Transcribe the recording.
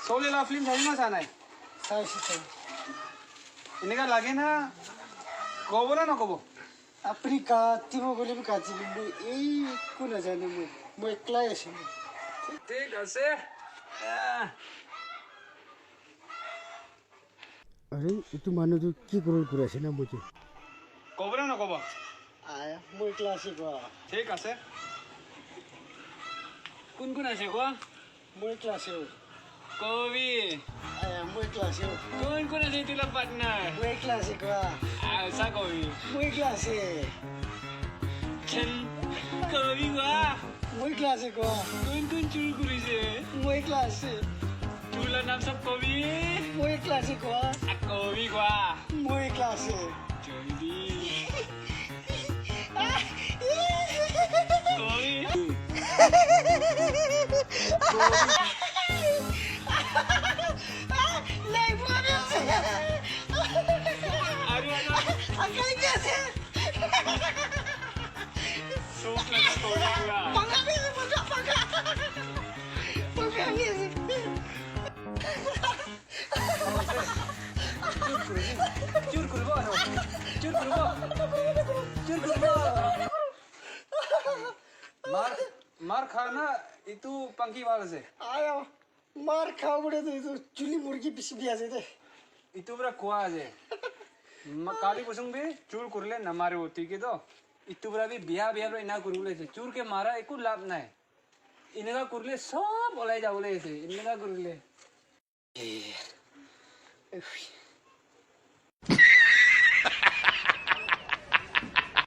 सोले ला film thấy mà này sai sai এনেকা লাগে না কব না নকব আপনি কাটিব বলে কাটিব এই কোন জানে মই একলাই আছিলো ঠিক আছে আরে এটো মানুহটো কি কৰি আছে না মই কব না নকব আয়া মই ক্লাসে গা ঠিক আছে কোন কোন আছে কোৱা মই ক্লাসে কবি আয়া মই ক্লাসে কোন কোন আছে তুলা পার্টনার মই ক্লাসে গা আছা কবি মই ক্লাসে ছেন কবি কোৱা মই ক্লাসে গা কোন কোন চুল কৰিছে মই ক্লাসে তুলা নাম সব কবি মই ক্লাসে গা কবি কোৱা মই ক্লাসে জলদি কবি नहीं बोलो अरे अकल कैसे सूप में छोड़ेगा पंगा भी पंगा नहीं से चूर करबो मार खाना इतु पंखी वाला से आया मार खाओ बड़े तो चुली मुर्गी पिस बिया से दे इतु बरा कुआ जे काली बसुंग भी चूर करले न मारे होती के तो इतु बरा भी बिया रो इना करले से चूर के मारा एकु लाभ नाही इनका करले सब ओलाई जावले से इनका करले